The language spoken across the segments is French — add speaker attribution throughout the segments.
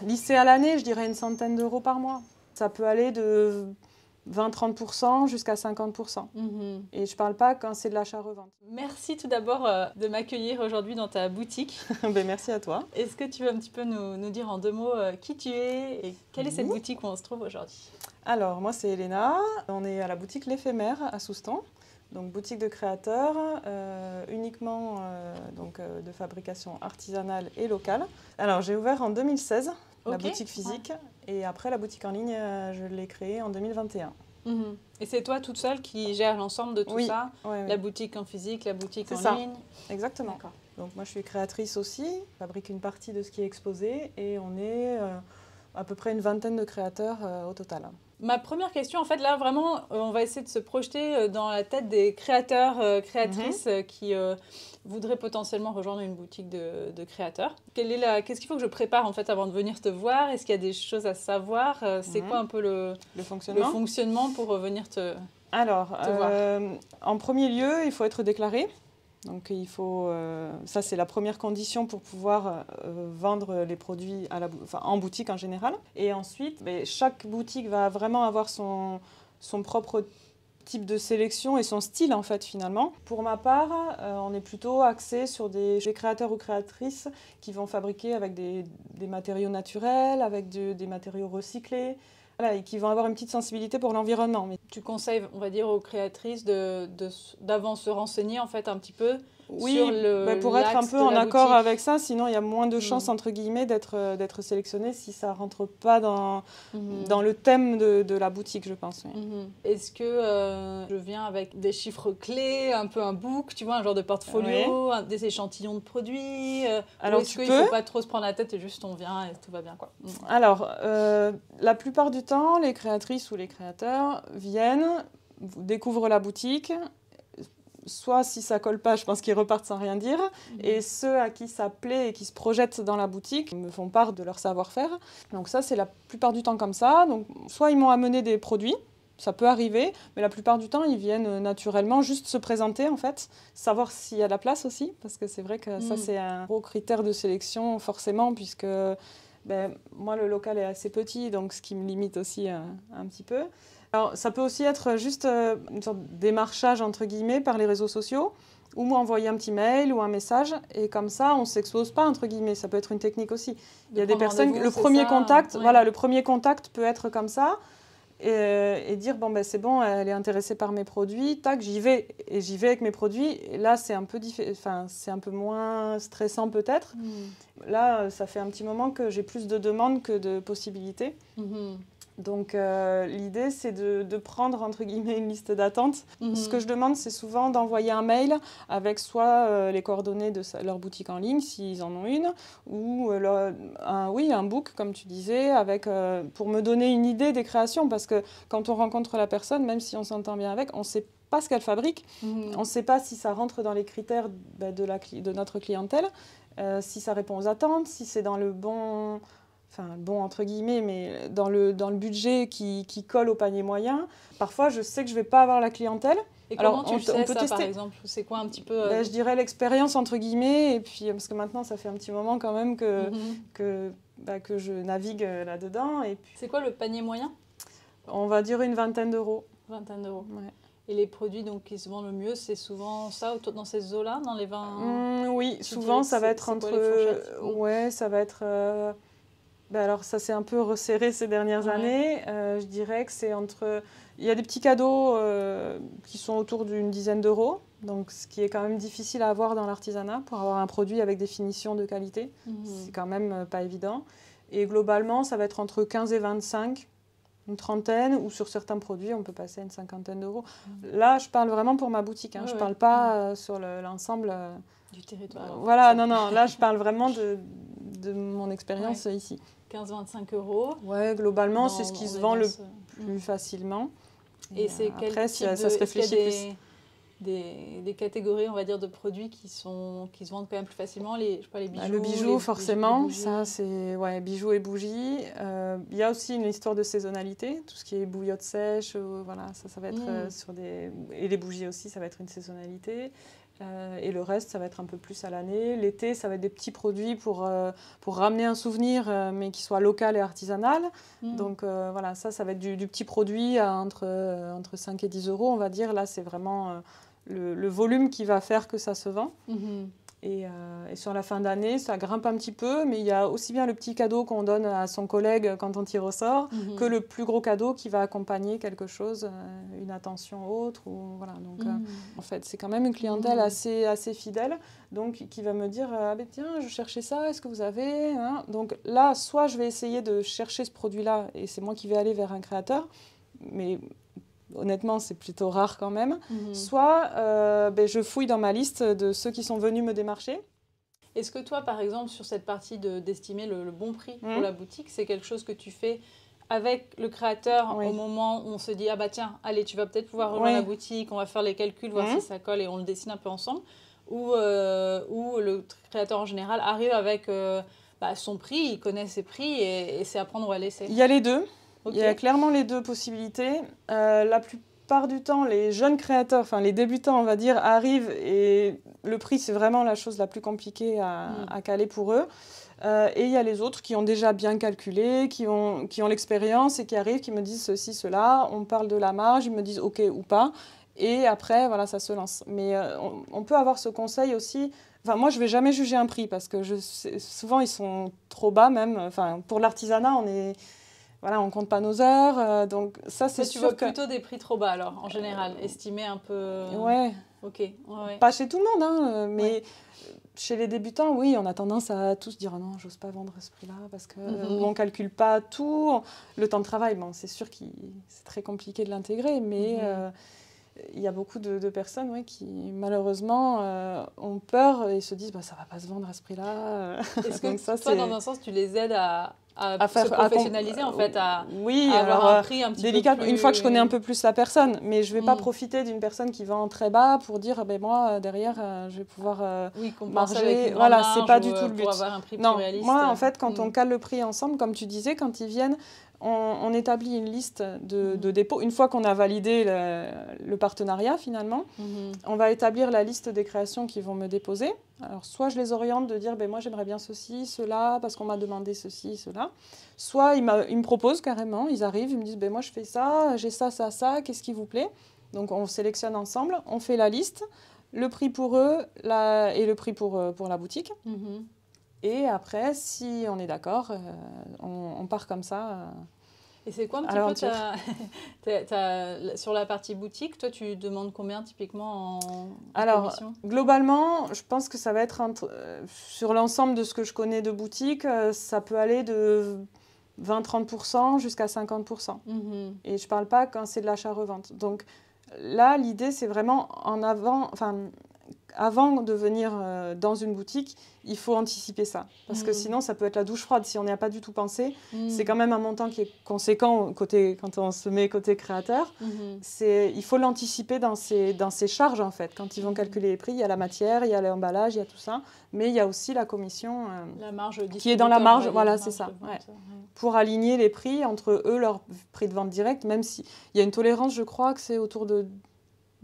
Speaker 1: Lissé à l'année, je dirais une centaine d'euros par mois. Ça peut aller de 20-30% jusqu'à 50%. Et je ne parle pas quand c'est de l'achat-revente.
Speaker 2: Merci tout d'abord de m'accueillir aujourd'hui dans ta boutique.
Speaker 1: Ben, merci à toi.
Speaker 2: Est-ce que tu veux un petit peu nous dire en 2 mots qui tu es et quelle est cette boutique où on se trouve aujourd'hui?
Speaker 1: Alors, moi, c'est Elena. On est à la boutique L'Éphémère à Souston. Donc, boutique de créateurs, uniquement de fabrication artisanale et locale. Alors, j'ai ouvert en 2016 la boutique physique. Et après, la boutique en ligne, je l'ai créée en 2021.
Speaker 2: Et c'est toi toute seule qui gère l'ensemble de tout ça?
Speaker 1: Oui.
Speaker 2: La boutique en physique, la boutique en ligne?
Speaker 1: Exactement. Donc moi je suis créatrice aussi, je fabrique une partie de ce qui est exposé et on est à peu près une vingtaine de créateurs au total.
Speaker 2: Ma première question, en fait, là, vraiment, on va essayer de se projeter dans la tête des créateurs, créatrices qui voudraient potentiellement rejoindre une boutique de créateurs. Qu'est-ce qu'il faut que je prépare, en fait, avant de venir te voir? Est-ce qu'il y a des choses à savoir? C'est quoi un peu le fonctionnement pour venir te voir?
Speaker 1: En premier lieu, il faut être déclaré. Donc il faut, ça c'est la première condition pour pouvoir vendre les produits en boutique en général. Et ensuite, chaque boutique va vraiment avoir son propre type de sélection et son style en fait finalement. Pour ma part, on est plutôt axé sur des créateurs ou créatrices qui vont fabriquer avec des matériaux naturels, avec des matériaux recyclés. Voilà, et qui vont avoir une petite sensibilité pour l'environnement. Mais
Speaker 2: tu conseilles, on va dire, aux créatrices d'avant se renseigner en fait un petit peu
Speaker 1: sur pour être un peu en accord avec ça, sinon il y a moins de chances entre guillemets d'être sélectionné si ça rentre pas dans le thème de la boutique, je pense.
Speaker 2: Est-ce que je viens avec des chiffres clés, un peu un book, tu vois, un genre de portfolio, des échantillons de produits
Speaker 1: Alors,
Speaker 2: est-ce qu'il ne faut pas trop se prendre la tête et juste on vient et tout va bien quoi?
Speaker 1: Alors, la plupart du temps, les créatrices ou les créateurs viennent, découvrent la boutique. Soit si ça colle pas, je pense qu'ils repartent sans rien dire. Et ceux à qui ça plaît et qui se projettent dans la boutique me font part de leur savoir-faire. Donc ça, c'est la plupart du temps comme ça. Donc, soit ils m'ont amené des produits, ça peut arriver, mais la plupart du temps, ils viennent naturellement juste se présenter en fait, savoir s'il y a de la place aussi, parce que c'est vrai que ça, c'est un gros critère de sélection forcément, puisque moi, le local est assez petit, donc ce qui me limite aussi un petit peu. Alors, ça peut aussi être juste une sorte de démarchage, entre guillemets, par les réseaux sociaux, ou m'envoyer un petit mail ou un message, et comme ça, on ne s'expose pas, entre guillemets. Ça peut être une technique aussi. Il y a des personnes, le premier contact peut être comme ça, et dire, c'est bon, elle est intéressée par mes produits, tac, j'y vais. Et j'y vais avec mes produits, et là, c'est un peu moins stressant peut-être. Là, ça fait un petit moment que j'ai plus de demandes que de possibilités. Donc l'idée, c'est de prendre, entre guillemets, une liste d'attente. Ce que je demande, c'est souvent d'envoyer un mail avec soit les coordonnées de leur boutique en ligne, s'ils en ont une, ou un book, comme tu disais, pour me donner une idée des créations. Parce que quand on rencontre la personne, même si on s'entend bien avec, on ne sait pas ce qu'elle fabrique. On ne sait pas si ça rentre dans les critères de notre clientèle, si ça répond aux attentes, si c'est dans le bon... entre guillemets, mais dans le budget qui colle au panier moyen. Parfois, je sais que je ne vais pas avoir la clientèle.
Speaker 2: Et comment tu le sais, par exemple? C'est quoi un petit peu
Speaker 1: je dirais l'expérience, entre guillemets, et puis, parce que maintenant, ça fait un petit moment quand même que je navigue là-dedans.
Speaker 2: C'est quoi le panier moyen?
Speaker 1: On va dire une vingtaine d'euros.
Speaker 2: Vingtaine d'euros.
Speaker 1: Ouais.
Speaker 2: Et les produits qui se vendent le mieux, c'est souvent ça, dans ces eaux-là, dans les 20...
Speaker 1: Oui, souvent, ça va être entre... Ouais, ça va être... alors ça s'est un peu resserré ces dernières années. Je dirais que c'est entre... Il y a des petits cadeaux qui sont autour d'une dizaine d'euros, donc ce qui est quand même difficile à avoir dans l'artisanat pour avoir un produit avec des finitions de qualité. C'est quand même pas évident. Et globalement, ça va être entre 15 et 25, une trentaine, ou sur certains produits, on peut passer à une cinquantaine d'euros. Là, je parle vraiment pour ma boutique, je ne parle pas sur l'ensemble...
Speaker 2: du territoire.
Speaker 1: Voilà, non, là, je parle vraiment de mon expérience ici.
Speaker 2: 15-25 euros.
Speaker 1: Ouais, globalement, c'est ce qui se vend le plus facilement.
Speaker 2: Et c'est
Speaker 1: après, ça se réfléchit plus.
Speaker 2: Des catégories, on va dire, de produits qui se vendent quand même plus facilement, les bijoux.
Speaker 1: Le bijou, forcément, ça c'est bijoux et bougies. Il y a aussi une histoire de saisonnalité, tout ce qui est bouillotte sèche, voilà, ça va être sur des... Et les bougies aussi, ça va être une saisonnalité. Et le reste, ça va être un peu plus à l'année. L'été, ça va être des petits produits pour ramener un souvenir, mais qui soit local et artisanal. Donc voilà, ça va être du petit produit entre 5 et 10 euros, on va dire. Là, c'est vraiment le volume qui va faire que ça se vend. Et sur la fin d'année, ça grimpe un petit peu, mais il y a aussi bien le petit cadeau qu'on donne à son collègue quand on tire au sort, que le plus gros cadeau qui va accompagner quelque chose, une attention autre. Ou, voilà. Donc, en fait, c'est quand même une clientèle assez fidèle, donc qui va me dire ah ben tiens, je cherchais ça, est-ce que vous avez hein. Donc là, soit je vais essayer de chercher ce produit-là, et c'est moi qui vais aller vers un créateur, mais honnêtement, c'est plutôt rare quand même. Soit je fouille dans ma liste de ceux qui sont venus me démarcher.
Speaker 2: Est-ce que toi, par exemple, sur cette partie d'estimer le bon prix pour la boutique, c'est quelque chose que tu fais avec le créateur au moment où on se dit « Ah bah tiens, allez, tu vas peut-être pouvoir rejoindre la boutique, on va faire les calculs, voir si ça colle et on le dessine un peu ensemble » ou le créateur en général arrive avec son prix, il connaît ses prix et c'est à prendre ou à laisser?
Speaker 1: Il y a les deux. Il y a clairement les deux possibilités. La plupart du temps, les jeunes créateurs, enfin les débutants, on va dire, arrivent et le prix, c'est vraiment la chose la plus compliquée à caler pour eux. Et il y a les autres qui ont déjà bien calculé, qui ont l'expérience et qui arrivent, qui me disent ceci, cela. On parle de la marge, ils me disent OK ou pas. Et après, voilà, ça se lance. Mais on peut avoir ce conseil aussi. Enfin, moi, je ne vais jamais juger un prix parce que souvent, ils sont trop bas même. Enfin, pour l'artisanat, voilà, on ne compte pas nos heures, donc ça c'est sûr.
Speaker 2: Tu vois plutôt des prix trop bas alors, en général, estimés un peu...
Speaker 1: Ouais.
Speaker 2: Ok. Ouais.
Speaker 1: Pas chez tout le monde, hein, mais chez les débutants, oui, on a tendance à tous dire « Ah non, j'ose pas vendre à ce prix-là » parce qu'on ne calcule pas tout. Le temps de travail, bon, c'est sûr que c'est très compliqué de l'intégrer, mais il y a beaucoup de personnes qui, malheureusement, ont peur et se disent bah, « Ça ne va pas se vendre à ce prix-là ».
Speaker 2: Est-ce que toi, dans un sens, tu les aides à se professionnaliser, en fait, à avoir un prix un petit peu plus...
Speaker 1: Une fois que je connais un peu plus la personne, mais je ne vais pas profiter d'une personne qui vend très bas pour dire ben moi, derrière, je vais pouvoir marger. Voilà, ce n'est pas du tout le but.
Speaker 2: Pour avoir un prix
Speaker 1: non,
Speaker 2: plus réaliste.
Speaker 1: Moi, en fait, quand on cale le prix ensemble, comme tu disais, quand ils viennent, on établit une liste de dépôts. Une fois qu'on a validé le partenariat, finalement, on va établir la liste des créations qui vont me déposer. Alors, soit je les oriente de dire, ben, moi, j'aimerais bien ceci, cela, parce qu'on m'a demandé ceci, cela. Soit ils me proposent carrément, ils arrivent, ils me disent, ben, moi, je fais ça, j'ai ça, ça, ça, qu'est-ce qui vous plaît? Donc, on sélectionne ensemble, on fait la liste, le prix pour eux et le prix pour la boutique. Et après, si on est d'accord, on part comme ça.
Speaker 2: Et c'est quoi un petit peu sur la partie boutique, toi, tu demandes combien typiquement en commission?
Speaker 1: Globalement, je pense que ça va être sur l'ensemble de ce que je connais de boutique, ça peut aller de 20-30% jusqu'à 50%. Et je ne parle pas quand c'est de l'achat-revente. Donc là, l'idée, c'est vraiment avant de venir dans une boutique, il faut anticiper ça. Parce que sinon, ça peut être la douche froide. Si on n'y a pas du tout pensé, c'est quand même un montant qui est conséquent quand on se met côté créateur. Il faut l'anticiper dans ses charges, en fait. Quand ils vont calculer les prix, il y a la matière, il y a l'emballage, il y a tout ça. Mais il y a aussi la commission
Speaker 2: la marge
Speaker 1: qui est dans la marge. Voilà, c'est ça. Pour aligner les prix entre eux, leur prix de vente direct, même s'il y a une tolérance, je crois que c'est autour de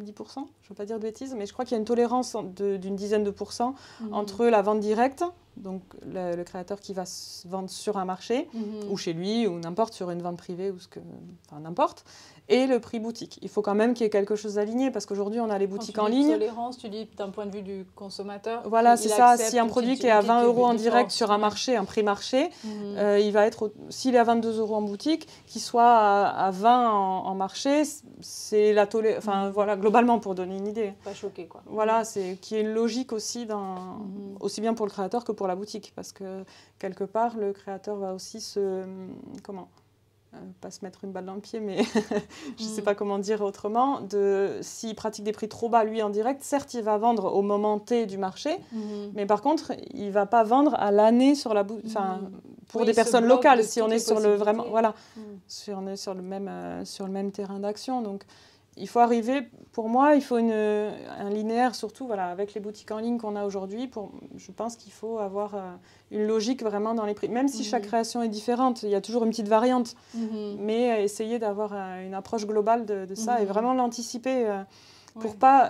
Speaker 1: 10%, je ne veux pas dire de bêtises, mais je crois qu'il y a une tolérance d'une dizaine de pourcents entre la vente directe, donc le créateur qui va se vendre sur un marché, ou chez lui, ou n'importe, sur une vente privée, ou n'importe, et le prix boutique. Il faut quand même qu'il y ait quelque chose d'aligné, parce qu'aujourd'hui, on a les boutiques en ligne.
Speaker 2: Tolérance, tu dis d'un point de vue du consommateur.
Speaker 1: Voilà, c'est ça. Si un produit qui est à 20 € en direct sur un marché, un prix marché, il va être, s'il est à 22 € en boutique, qu'il soit à 20 en marché, c'est la tolérance. Enfin, voilà, globalement, pour donner une idée.
Speaker 2: Pas choqué, quoi.
Speaker 1: Voilà, qu'il y ait une logique aussi, aussi bien pour le créateur que pour la boutique, parce que quelque part, le créateur va aussi pas se mettre une balle dans le pied, mais je ne sais pas comment dire autrement, s'il pratique des prix trop bas, lui, en direct, certes, il va vendre au moment T du marché, mais par contre, il ne va pas vendre à l'année sur la boutique, pour des personnes locales, si on est sur le vraiment, voilà, si on est sur le même terrain d'action. Donc, il faut arriver, pour moi, il faut un linéaire, surtout voilà, avec les boutiques en ligne qu'on a aujourd'hui. Je pense qu'il faut avoir une logique vraiment dans les prix. Même si chaque création est différente, il y a toujours une petite variante. Mais essayer d'avoir une approche globale de ça et vraiment l'anticiper pour pas...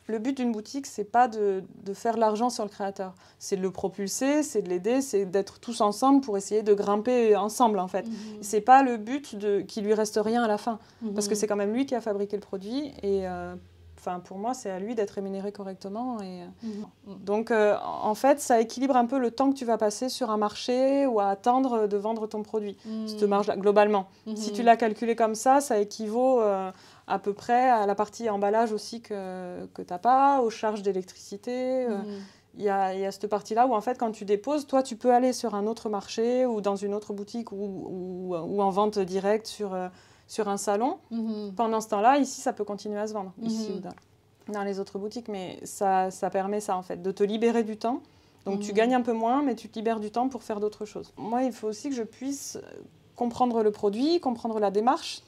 Speaker 1: le but d'une boutique, c'est pas de faire l'argent sur le créateur. C'est de le propulser, c'est de l'aider, c'est d'être tous ensemble pour essayer de grimper ensemble, en fait. C'est pas le but qu'il lui reste rien à la fin. Parce que c'est quand même lui qui a fabriqué le produit. Et pour moi, c'est à lui d'être rémunéré correctement. Et, donc, en fait, ça équilibre un peu le temps que tu vas passer sur un marché ou à attendre de vendre ton produit. Cette marge-là, globalement. Si tu l'as calculé comme ça équivaut à peu près à la partie emballage aussi que tu n'as pas, aux charges d'électricité. Il y a cette partie-là où, en fait, quand tu déposes, toi, tu peux aller sur un autre marché ou dans une autre boutique ou en vente directe sur un salon. Pendant ce temps-là, ici, ça peut continuer à se vendre, ici ou dans les autres boutiques. Mais ça permet ça, en fait, de te libérer du temps. Donc, tu gagnes un peu moins, mais tu te libères du temps pour faire d'autres choses. Moi, il faut aussi que je puisse comprendre le produit, comprendre la démarche,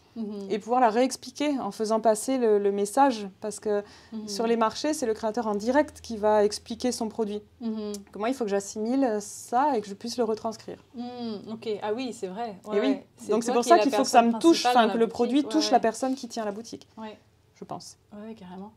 Speaker 1: et pouvoir la réexpliquer en faisant passer le message. Parce que sur les marchés, c'est le créateur en direct qui va expliquer son produit. Moi, il faut que j'assimile ça et que je puisse le retranscrire.
Speaker 2: Ok, ah oui, c'est vrai.
Speaker 1: Et oui. Donc c'est pour ça qu'il faut que ça me touche, que le produit touche la personne qui tient la boutique, je pense.
Speaker 2: Oui, carrément.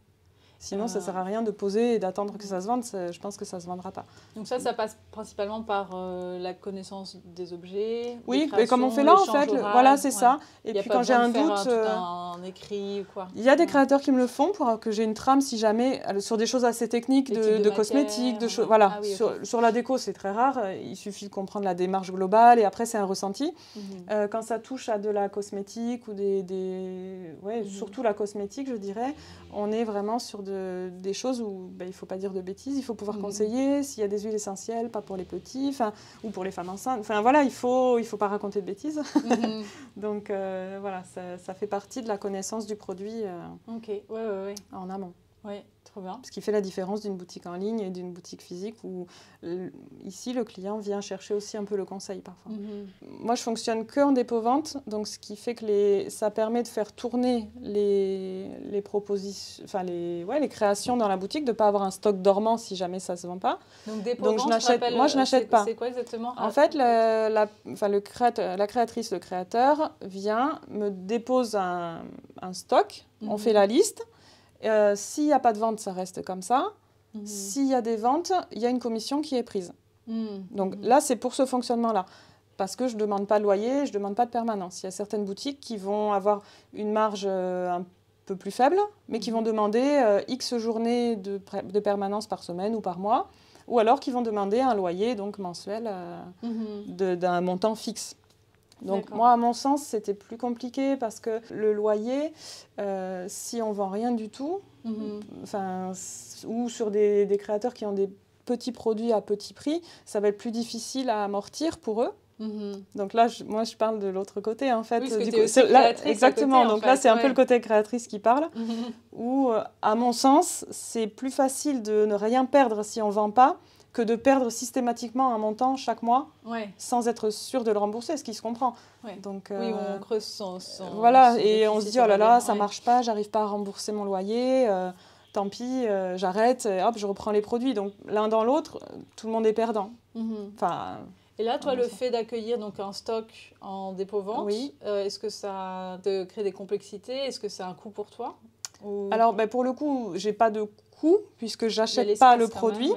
Speaker 1: Sinon, ça ne sert à rien de poser et d'attendre que ça se vende. Je pense que ça ne se vendra pas.
Speaker 2: Donc ça passe principalement par la connaissance des objets.
Speaker 1: Oui, mais comme on fait là, en fait, voilà, c'est ça. Et puis quand j'ai un doute,
Speaker 2: un écrit ou quoi.
Speaker 1: Il y a des créateurs qui me le font pour que j'ai une trame, si jamais, sur des choses assez techniques, de cosmétiques, de choses. Voilà, sur la déco, c'est très rare. Il suffit de comprendre la démarche globale et après, c'est un ressenti. Quand ça touche à de la cosmétique ou surtout la cosmétique, je dirais, on est vraiment sur des choses où il ne faut pas dire de bêtises, il faut pouvoir conseiller s'il y a des huiles essentielles, pas pour les petits, ou pour les femmes enceintes. Enfin voilà, il faut pas raconter de bêtises. Donc voilà, ça fait partie de la connaissance du produit en amont.
Speaker 2: Oui, trop bien.
Speaker 1: Ce qui fait la différence d'une boutique en ligne et d'une boutique physique où ici le client vient chercher aussi un peu le conseil parfois. Moi je fonctionne que en dépôt-vente, donc ce qui fait que ça permet de faire tourner les propositions, les créations dans la boutique, de ne pas avoir un stock dormant si jamais ça ne se vend pas.
Speaker 2: Donc dépôt-vente,
Speaker 1: moi je n'achète pas.
Speaker 2: C'est quoi exactement?
Speaker 1: En fait, la créatrice, le créateur vient, me dépose un stock, on fait la liste. S'il n'y a pas de vente, ça reste comme ça. S'il y a des ventes, il y a une commission qui est prise. Donc là, c'est pour ce fonctionnement-là. Parce que je ne demande pas de loyer, je ne demande pas de permanence. Il y a certaines boutiques qui vont avoir une marge un peu plus faible, mais qui vont demander X journées de permanence par semaine ou par mois, ou alors qui vont demander un loyer donc mensuel d'un montant fixe. Donc moi, à mon sens, c'était plus compliqué parce que le loyer, si on ne vend rien du tout, ou sur des créateurs qui ont des petits produits à petit prix, ça va être plus difficile à amortir pour eux. Donc là, moi, je parle de l'autre côté, en fait.
Speaker 2: Oui, parce que t'es aussi créatrice
Speaker 1: exactement.
Speaker 2: À côté,
Speaker 1: donc là, c'est un peu le côté créatrice qui parle, où, à mon sens, c'est plus facile de ne rien perdre si on ne vend pas, que de perdre systématiquement un montant chaque mois sans être sûr de le rembourser, ce qui se comprend. Donc,
Speaker 2: oui, on creuse son
Speaker 1: voilà, et on se dit, oh là là, ça ne marche pas, j'arrive pas à rembourser mon loyer, tant pis, j'arrête, hop, je reprends les produits. Donc l'un dans l'autre, tout le monde est perdant.
Speaker 2: Et là, toi, le fait d'accueillir donc un stock en dépôt-vente, est-ce que ça te crée des complexités? Est-ce que c'est un coût pour toi?
Speaker 1: Alors, pour le coup, je n'ai pas de coût, puisque je n'achète pas le produit.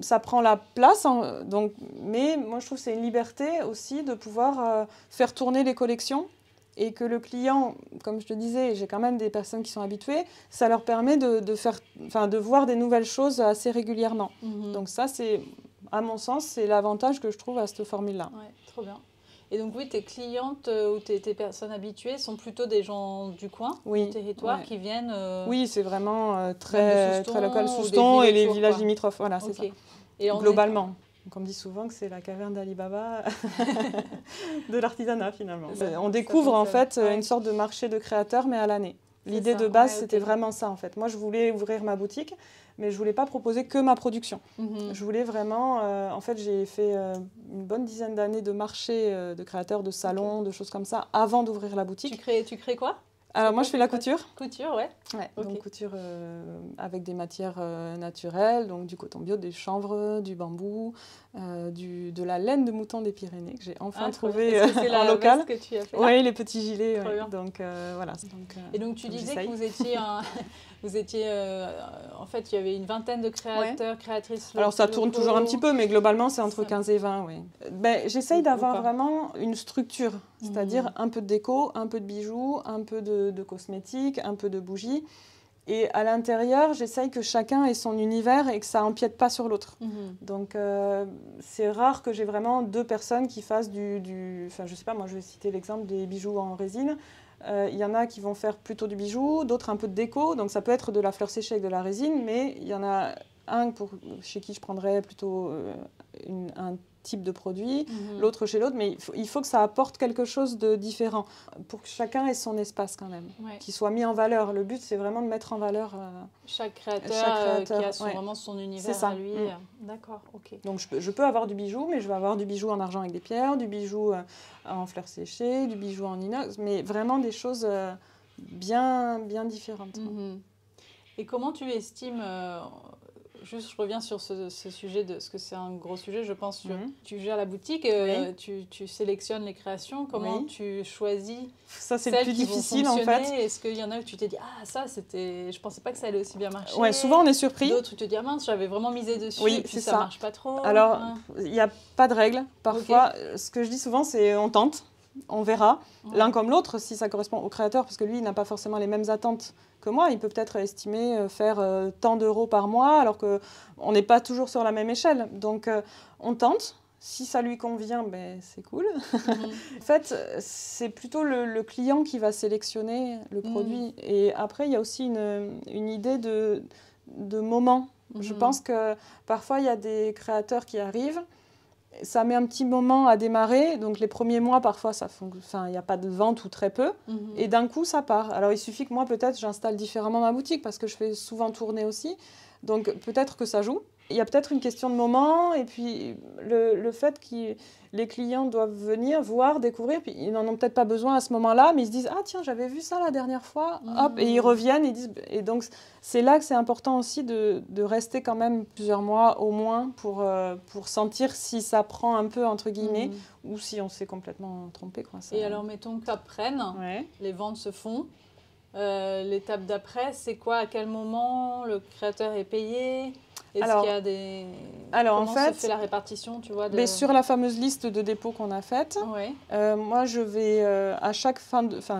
Speaker 1: Ça prend la place, mais moi je trouve que c'est une liberté aussi de pouvoir faire tourner les collections et que le client, comme je te disais, j'ai quand même des personnes qui sont habituées, ça leur permet de voir des nouvelles choses assez régulièrement. Donc ça, à mon sens, c'est l'avantage que je trouve à cette formule-là.
Speaker 2: Ouais, trop bien. Et donc oui, tes clientes ou tes personnes habituées sont plutôt des gens du coin, du territoire, qui viennent...
Speaker 1: Oui, c'est vraiment très local, Souston et les villages limitrophes, voilà, c'est ça. Et globalement, on me dit souvent que c'est la caverne d'Ali Baba de l'artisanat finalement. On découvre en fait une sorte de marché de créateurs, mais à l'année. L'idée de base, c'était vraiment ça en fait. Moi, je voulais ouvrir ma boutique, mais je ne voulais pas proposer que ma production. Je voulais vraiment... en fait, j'ai fait une bonne dizaine d'années de marché de créateurs, de salons, de choses comme ça, avant d'ouvrir la boutique.
Speaker 2: Tu crées quoi ?
Speaker 1: Alors moi je fais la couture.
Speaker 2: Couture, ouais.
Speaker 1: Ouais,
Speaker 2: Ok.
Speaker 1: donc couture avec des matières naturelles, donc du coton bio, des chanvre, du bambou, de la laine de mouton des Pyrénées que j'ai enfin trouvé
Speaker 2: Est-ce que c'est
Speaker 1: en
Speaker 2: la
Speaker 1: local.
Speaker 2: veste que tu as fait là?
Speaker 1: Oui, les petits gilets.
Speaker 2: Trop
Speaker 1: Ouais.
Speaker 2: bien.
Speaker 1: Donc voilà. Donc,
Speaker 2: Et donc tu disais
Speaker 1: j'essaye.
Speaker 2: que vous étiez en fait il y avait une vingtaine de créateurs, créatrices.
Speaker 1: Alors ça tourne toujours un petit peu, mais globalement c'est entre
Speaker 2: Ça-
Speaker 1: 15 et 20, oui. Ben, j'essaye
Speaker 2: Beaucoup,
Speaker 1: d'avoir
Speaker 2: quoi.
Speaker 1: vraiment une structure, c'est-à-dire un peu de déco, un peu de bijoux, un peu de cosmétiques, un peu de bougies. Et à l'intérieur, j'essaye que chacun ait son univers et que ça empiète pas sur l'autre. Donc c'est rare que j'ai vraiment deux personnes qui fassent Enfin je sais pas, moi je vais citer l'exemple des bijoux en résine. Il y en a qui vont faire plutôt du bijou, d'autres un peu de déco. Donc ça peut être de la fleur séchée avec de la résine, mais il y en a un chez qui je prendrais plutôt un type de produit, l'autre chez l'autre, mais il faut que ça apporte quelque chose de différent pour que chacun ait son espace quand même, qu'il soit mis en valeur. Le but, c'est vraiment de mettre en valeur
Speaker 2: chaque créateur qui a
Speaker 1: ouais.
Speaker 2: vraiment son univers
Speaker 1: C'est ça.
Speaker 2: à lui. D'accord, ok.
Speaker 1: Donc je peux avoir du bijou, mais je vais avoir du bijou en argent avec des pierres, du bijou en fleurs séchées, du bijou en inox, mais vraiment des choses bien différentes.
Speaker 2: Et comment tu estimes juste, je reviens sur ce sujet, parce que c'est un gros sujet, je pense. Tu gères la boutique, tu sélectionnes les créations. Comment tu choisis
Speaker 1: ça, c'est le plus difficile, en fait.
Speaker 2: Est-ce qu'il y en a où tu t'es dit « Ah, ça, je pensais pas que ça allait aussi bien marcher ».
Speaker 1: Ouais, souvent, on est surpris.
Speaker 2: D'autres, tu te dis « Ah mince, j'avais vraiment misé dessus,
Speaker 1: oui,
Speaker 2: et puis ça marche pas trop ».
Speaker 1: Alors, il n'y a pas de règle. Parfois, ce que je dis souvent, c'est on tente. On verra, l'un comme l'autre, si ça correspond au créateur, parce que lui, il n'a pas forcément les mêmes attentes que moi. Il peut peut-être estimer faire tant d'euros par mois, alors qu'on n'est pas toujours sur la même échelle. Donc, on tente. Si ça lui convient, ben, c'est cool. En fait, c'est plutôt le client qui va sélectionner le produit. Et après, il y a aussi une idée de moment. Je pense que parfois, il y a des créateurs qui arrivent. Ça met un petit moment à démarrer, donc les premiers mois, parfois, il n'y a pas de vente ou très peu, et d'un coup, ça part. Alors, il suffit que moi, peut-être, j'installe différemment ma boutique, parce que je fais souvent tourner aussi, donc peut-être que ça joue. Il y a peut-être une question de moment, et puis le fait que les clients doivent venir, voir, découvrir, puis ils n'en ont peut-être pas besoin à ce moment-là, mais ils se disent « Ah tiens, j'avais vu ça la dernière fois », hop, et ils reviennent, et donc c'est là que c'est important aussi de rester quand même plusieurs mois au moins pour sentir si ça prend un peu, entre guillemets, ou si on s'est complètement trompé, quoi. Ça...
Speaker 2: Et alors, mettons que ça prenne, les ventes se font. L'étape d'après, c'est quoi? À quel moment le créateur est payé? Est-ce qu'il y a des...
Speaker 1: Alors,
Speaker 2: comment
Speaker 1: en fait,
Speaker 2: se fait la répartition, tu vois,
Speaker 1: mais sur la fameuse liste de dépôts qu'on a faite, moi, je vais à chaque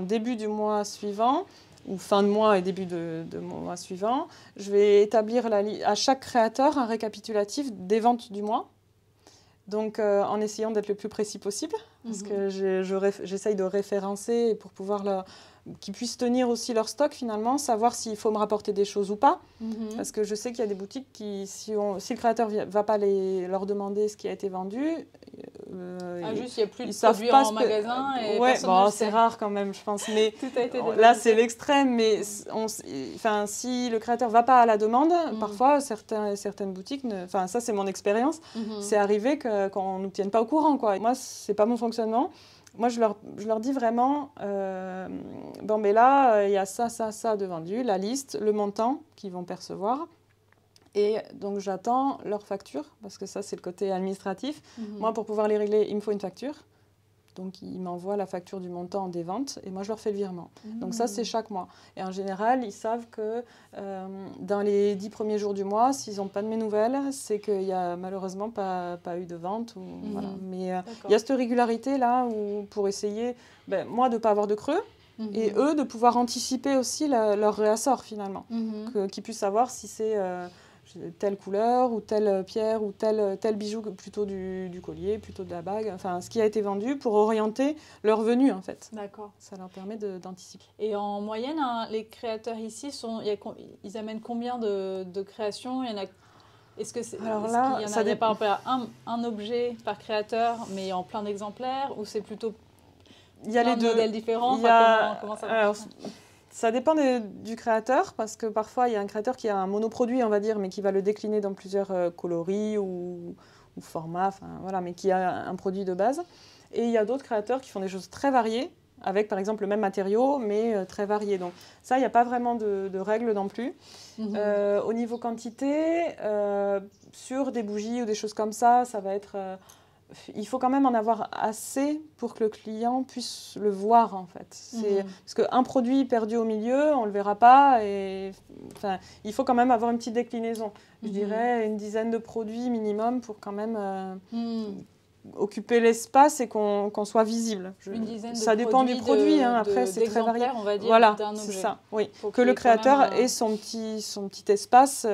Speaker 1: début du mois suivant, ou fin de mois et début de mois suivant, je vais établir à chaque créateur un récapitulatif des ventes du mois. Donc, en essayant d'être le plus précis possible, parce que j'essaye de référencer pour pouvoir qu'ils puissent tenir aussi leur stock finalement, savoir s'il faut me rapporter des choses ou pas. Parce que je sais qu'il y a des boutiques qui, si le créateur ne va pas leur demander ce qui a été vendu,
Speaker 2: juste il n'y a plus de produits en magasin et personne ne le sait.
Speaker 1: C'est rare quand même, je pense. Mais
Speaker 2: tout a été
Speaker 1: là, c'est l'extrême. Mais si le créateur ne va pas à la demande, parfois, certaines boutiques, ça c'est mon expérience, c'est arrivé qu'on ne nous tienne pas au courant, quoi. Moi, ce n'est pas mon fonctionnement. Moi, je leur dis vraiment, bon, mais là, il y a ça de vendu, la liste, le montant qu'ils vont percevoir. Et donc, j'attends leur facture, parce que ça, c'est le côté administratif. Moi, pour pouvoir les régler, il me faut une facture. Donc, ils m'envoient la facture du montant des ventes et moi, je leur fais le virement. Donc, ça, c'est chaque mois. Et en général, ils savent que dans les 10 premiers jours du mois, s'ils n'ont pas de mes nouvelles, c'est qu'il n'y a malheureusement pas eu de vente. Voilà. Mais il y a cette régularité-là pour essayer, moi, de ne pas avoir de creux. Et eux, de pouvoir anticiper aussi leur réassort, finalement. Qu'ils puissent savoir si c'est... telle couleur ou telle pierre ou tel bijou, plutôt du collier, plutôt de la bague, enfin ce qui a été vendu pour orienter leur venue en fait.
Speaker 2: D'accord.
Speaker 1: Ça leur permet d'anticiper.
Speaker 2: Et en moyenne, les créateurs ici, ils amènent combien de créations? Il y en a... Est-ce qu'il y a par exemple un objet par créateur, mais en plein d'exemplaires, ou c'est plutôt plein de modèles différents? Comment ça marche?
Speaker 1: Ça dépend du créateur, parce que parfois, il y a un créateur qui a un monoproduit, on va dire, mais qui va le décliner dans plusieurs coloris ou formats, voilà, mais qui a un produit de base. Et il y a d'autres créateurs qui font des choses très variées, avec par exemple le même matériau, mais très varié. Donc ça, il n'y a pas vraiment de règles non plus. Au niveau quantité, sur des bougies ou des choses comme ça va être... il faut quand même en avoir assez pour que le client puisse le voir, en fait. Parce qu'un produit perdu au milieu, on ne le verra pas. Et, enfin, il faut quand même avoir une petite déclinaison. Je dirais une dizaine de produits minimum pour quand même occuper l'espace et qu'on soit visible. Ça dépend du produit. Après, c'est très varié.
Speaker 2: On va dire,
Speaker 1: voilà, c'est ça. Oui. Que le créateur ait son petit espace,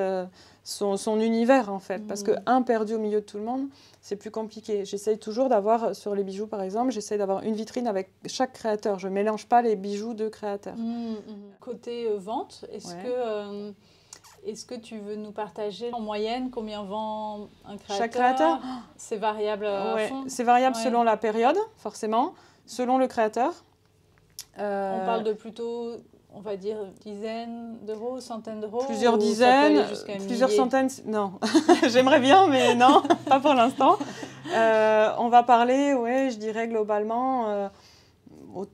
Speaker 1: son univers, en fait. Parce qu'un perdu au milieu de tout le monde, c'est plus compliqué. J'essaye toujours d'avoir, sur les bijoux par exemple, j'essaye d'avoir une vitrine avec chaque créateur. Je ne mélange pas les bijoux de créateurs.
Speaker 2: Côté vente, est-ce que tu veux nous partager en moyenne combien vend un créateur?
Speaker 1: Chaque créateur,
Speaker 2: c'est variable à fond.
Speaker 1: C'est variable selon la période, forcément, selon le créateur.
Speaker 2: On parle de plutôt... On va dire dizaines d'euros, centaines d'euros.
Speaker 1: Plusieurs dizaines, plusieurs centaines. Non, j'aimerais bien, mais non, pas pour l'instant. On va parler, je dirais globalement, au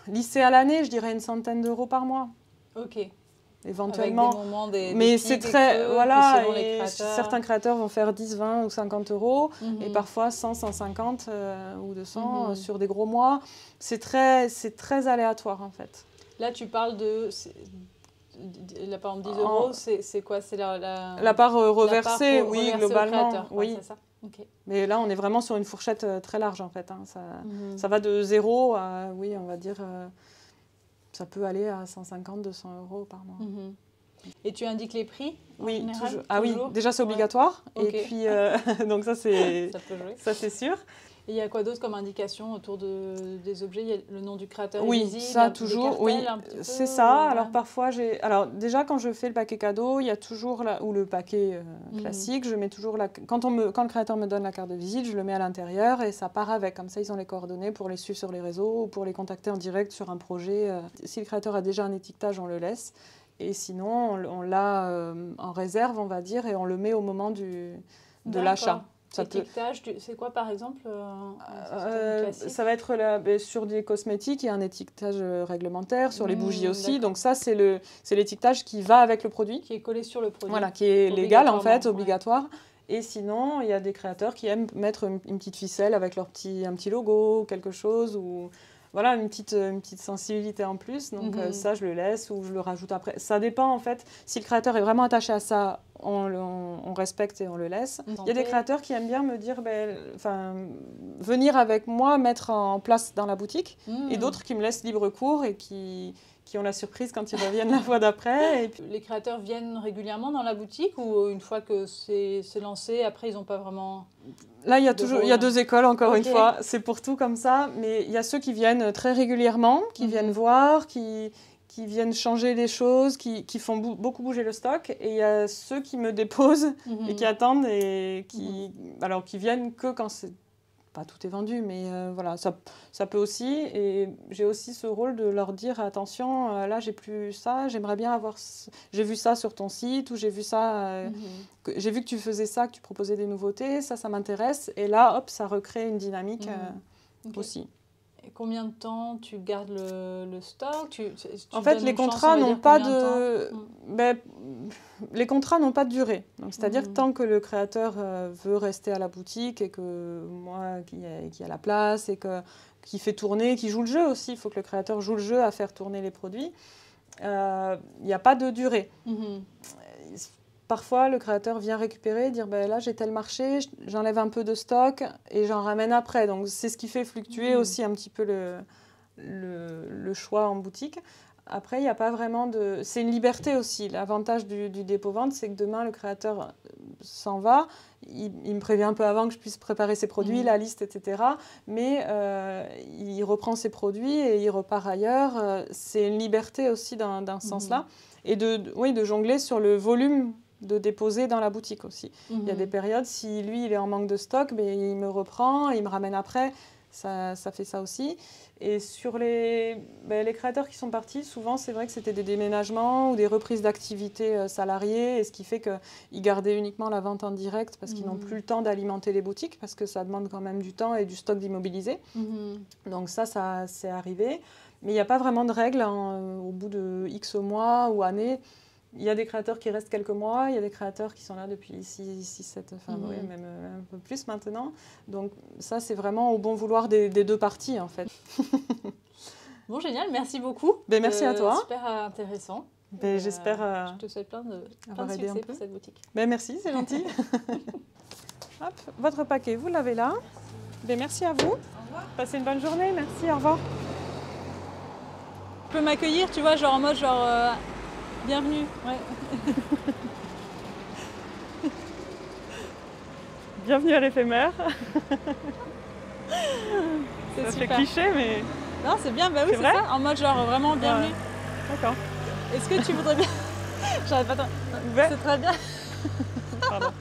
Speaker 1: lycée à l'année, je dirais une centaine d'euros par mois.
Speaker 2: Ok.
Speaker 1: Éventuellement.
Speaker 2: Avec des moments, des
Speaker 1: mais
Speaker 2: pics,
Speaker 1: c'est très.
Speaker 2: creux,
Speaker 1: voilà,
Speaker 2: et
Speaker 1: certains créateurs vont faire 10, 20 ou 50 euros, et parfois 100, 150 ou 200 sur des gros mois. C'est très aléatoire, en fait.
Speaker 2: Là, tu parles de... Là, par exemple, 10 euros, c'est quoi? C'est
Speaker 1: la part reversée, oui, globalement. Oui.
Speaker 2: C'est ça. Okay.
Speaker 1: Mais là, on est vraiment sur une fourchette très large, en fait. Ça va de 0 à, oui, on va dire, ça peut aller à 150, 200 euros par mois.
Speaker 2: Et tu indiques les prix?
Speaker 1: Oui,
Speaker 2: général,
Speaker 1: toujours. Ah oui, déjà, c'est obligatoire. Okay. Et puis, donc ça, c'est sûr.
Speaker 2: Et il y a quoi d'autre comme indication autour des objets? Il y a le nom du créateur
Speaker 1: visible, ça toujours, oui, c'est ça. Alors parfois, déjà quand je fais le paquet cadeau, il y a toujours, ou le paquet classique, je mets toujours, quand le créateur me donne la carte de visite, je le mets à l'intérieur et ça part avec. Comme ça, ils ont les coordonnées pour les suivre sur les réseaux ou pour les contacter en direct sur un projet. Si le créateur a déjà un étiquetage, on le laisse. Et sinon, on l'a en réserve, on va dire, et on le met au moment de l'achat.
Speaker 2: Étiquetage, c'est quoi par exemple
Speaker 1: ça va être sur des cosmétiques, il y a un étiquetage réglementaire, sur les bougies aussi. Donc ça, c'est l'étiquetage qui va avec le produit.
Speaker 2: Qui est collé sur le produit.
Speaker 1: Voilà, qui est légal en fait, obligatoire. Et sinon, il y a des créateurs qui aiment mettre une petite ficelle avec un petit logo, quelque chose, ou voilà, une petite sensibilité en plus. Donc ça, je le laisse ou je le rajoute après. Ça dépend en fait. Si le créateur est vraiment attaché à ça, on respecte et on le laisse. Il y a des créateurs qui aiment bien me dire, venir avec moi, mettre en place dans la boutique, et d'autres qui me laissent libre cours et qui ont la surprise quand ils reviennent la fois d'après. Et puis...
Speaker 2: Les créateurs viennent régulièrement dans la boutique ou une fois que c'est lancé, après ils n'ont pas vraiment...
Speaker 1: Là, il y a deux écoles, encore une fois. C'est pour tout comme ça. Mais il y a ceux qui viennent très régulièrement, qui viennent voir, qui viennent changer les choses, qui font beaucoup bouger le stock. Et il y a ceux qui me déposent et qui attendent et qui viennent que quand c'est... Pas tout est vendu, mais voilà, ça peut aussi. Et j'ai aussi ce rôle de leur dire, attention, là, j'ai plus ça, j'aimerais bien avoir... J'ai vu ça sur ton site, ou j'ai vu ça... j'ai vu que tu faisais ça, que tu proposais des nouveautés, ça m'intéresse. Et là, hop, ça recrée une dynamique aussi.
Speaker 2: Et combien de temps tu gardes le stock?
Speaker 1: En fait, les contrats n'ont pas de... les contrats n'ont pas de durée. C'est-à-dire que tant que le créateur veut rester à la boutique et que moi, qui a la place et qui fait tourner, qui joue le jeu aussi, il faut que le créateur joue le jeu à faire tourner les produits, il n'y a pas de durée. Parfois, le créateur vient récupérer, dire là, j'ai tel marché, j'enlève un peu de stock et j'en ramène après. Donc, c'est ce qui fait fluctuer aussi un petit peu le choix en boutique. Après, il n'y a pas vraiment de... C'est une liberté aussi. L'avantage du dépôt-vente, c'est que demain, le créateur s'en va. Il me prévient un peu avant que je puisse préparer ses produits, la liste, etc. Mais il reprend ses produits et il repart ailleurs. C'est une liberté aussi d'un sens-là. Et de jongler sur le volume de déposer dans la boutique aussi. Il y a des périodes, si lui, il est en manque de stock, il me reprend, il me ramène après. ça fait ça aussi. Et sur les créateurs qui sont partis, souvent c'est vrai que c'était des déménagements ou des reprises d'activités salariées, et ce qui fait qu'ils gardaient uniquement la vente en direct parce qu'ils n'ont plus le temps d'alimenter les boutiques, parce que ça demande quand même du temps et du stock d'immobilisé. Donc ça c'est arrivé. Mais il n'y a pas vraiment de règles au bout de X mois ou années. Il y a des créateurs qui restent quelques mois, il y a des créateurs qui sont là depuis 6, 7, enfin oui, même un peu plus maintenant. Donc ça, c'est vraiment au bon vouloir des deux parties, en fait.
Speaker 2: Bon, génial, merci beaucoup.
Speaker 1: Merci à toi.
Speaker 2: Super intéressant.
Speaker 1: J'espère
Speaker 2: je te souhaite plein de succès pour cette boutique.
Speaker 1: Merci, c'est gentil. Hop, votre paquet, vous l'avez là. Merci à vous. Au revoir. Passez une bonne journée, merci, au revoir.
Speaker 2: Tu peux m'accueillir, tu vois, genre en mode bienvenue, ouais.
Speaker 1: Bienvenue à l'éphémère.
Speaker 2: C'est
Speaker 1: super. Cliché, mais...
Speaker 2: Non, c'est bien, bah oui, c'est ça, en mode genre vraiment bienvenue.
Speaker 1: D'accord.
Speaker 2: Est-ce que tu voudrais bien... J'arrête pas. C'est très bien.
Speaker 1: Pardon.